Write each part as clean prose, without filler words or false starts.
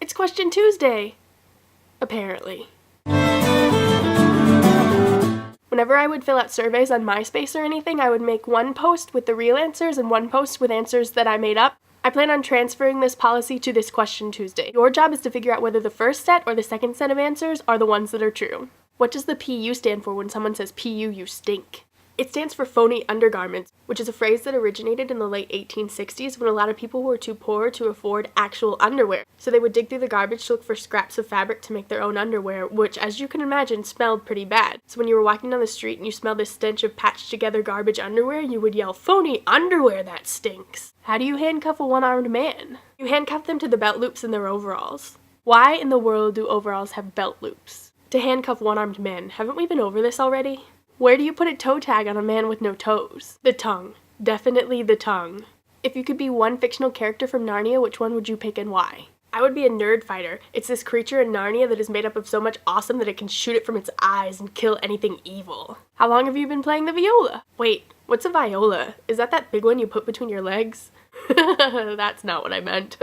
It's Question Tuesday! Apparently. Whenever I would fill out surveys on MySpace or anything, I would make one post with the real answers and one post with answers that I made up. I plan on transferring this policy to this Question Tuesday. Your job is to figure out whether the first set or the second set of answers are the ones that are true. What does the PU stand for when someone says PU, you stink? It stands for phony undergarments, which is a phrase that originated in the late 1860s when a lot of people were too poor to afford actual underwear. So they would dig through the garbage to look for scraps of fabric to make their own underwear, which, as you can imagine, smelled pretty bad. So when you were walking down the street and you smelled this stench of patched together garbage underwear, you would yell, "Phony underwear, that stinks!" How do you handcuff a one-armed man? You handcuff them to the belt loops in their overalls. Why in the world do overalls have belt loops? To handcuff one-armed men. Haven't we been over this already? Where do you put a toe tag on a man with no toes? The tongue. Definitely the tongue. If you could be one fictional character from Narnia, which one would you pick and why? I would be a nerd fighter. It's this creature in Narnia that is made up of so much awesome that it can shoot it from its eyes and kill anything evil. How long have you been playing the viola? Wait, what's a viola? Is that big one you put between your legs? That's not what I meant.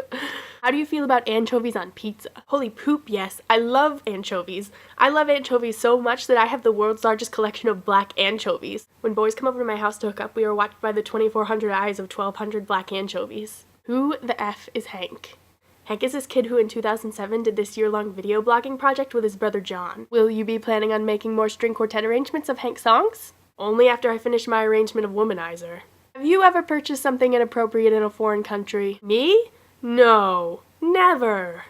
How do you feel about anchovies on pizza? Holy poop, yes. I love anchovies. I love anchovies so much that I have the world's largest collection of black anchovies. When boys come over to my house to hook up, we are watched by the 2,400 eyes of 1,200 black anchovies. Who the F is Hank? Hank is this kid who in 2007 did this year-long video blogging project with his brother John. Will you be planning on making more string quartet arrangements of Hank songs? Only after I finish my arrangement of Womanizer. Have you ever purchased something inappropriate in a foreign country? Me? No. Never.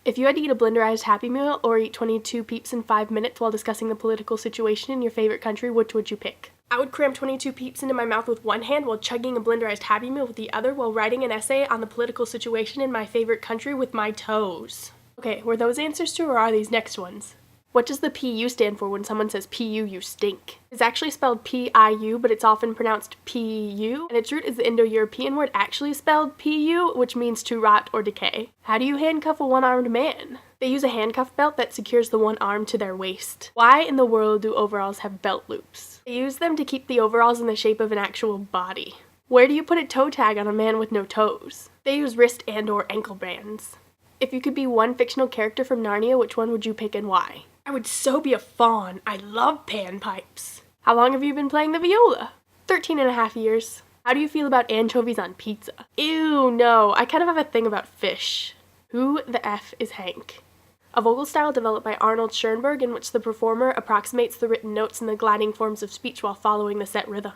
If you had to eat a blenderized Happy Meal or eat 22 Peeps in 5 minutes while discussing the political situation in your favorite country, which would you pick? I would cram 22 Peeps into my mouth with one hand while chugging a blenderized Happy Meal with the other while writing an essay on the political situation in my favorite country with my toes. Okay, were those answers true or are these next ones? What does the PU stand for when someone says PU, you stink? It's actually spelled P-I-U, but it's often pronounced P-U, and its root is the Indo-European word actually spelled P-U, which means to rot or decay. How do you handcuff a one-armed man? They use a handcuff belt that secures the one arm to their waist. Why in the world do overalls have belt loops? They use them to keep the overalls in the shape of an actual body. Where do you put a toe tag on a man with no toes? They use wrist and or ankle bands. If you could be one fictional character from Narnia, which one would you pick and why? I would so be a fawn. I love panpipes. How long have you been playing the viola? 13.5 years. How do you feel about anchovies on pizza? Ew, no. I kind of have a thing about fish. Who the F is Hank? A vocal style developed by Arnold Schoenberg in which the performer approximates the written notes in the gliding forms of speech while following the set rhythm.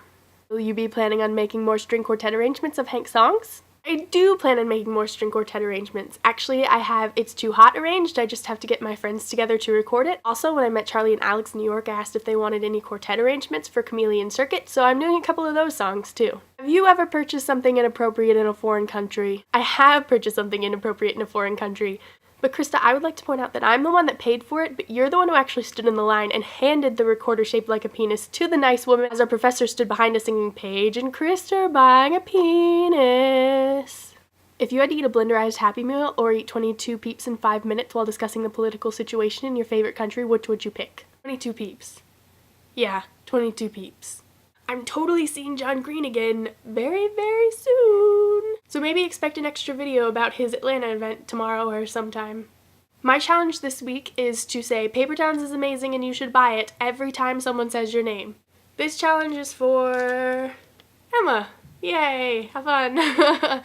Will you be planning on making more string quartet arrangements of Hank songs? I do plan on making more string quartet arrangements. Actually, I have It's Too Hot arranged. I just have to get my friends together to record it. Also, when I met Charlie and Alex in New York, I asked if they wanted any quartet arrangements for Chameleon Circuit, so I'm doing a couple of those songs too. Have you ever purchased something inappropriate in a foreign country? I have purchased something inappropriate in a foreign country. But Krista, I would like to point out that I'm the one that paid for it, but you're the one who actually stood in the line and handed the recorder shaped like a penis to the nice woman as our professor stood behind us singing, "Paige and Krista are buying a penis." If you had to eat a blenderized Happy Meal or eat 22 Peeps in 5 minutes while discussing the political situation in your favorite country, which would you pick? 22 Peeps. Yeah, 22 Peeps. I'm totally seeing John Green again very, very soon. So maybe expect an extra video about his Atlanta event tomorrow or sometime. My challenge this week is to say Paper Towns is amazing and you should buy it every time someone says your name. This challenge is for Emma. Yay, have fun.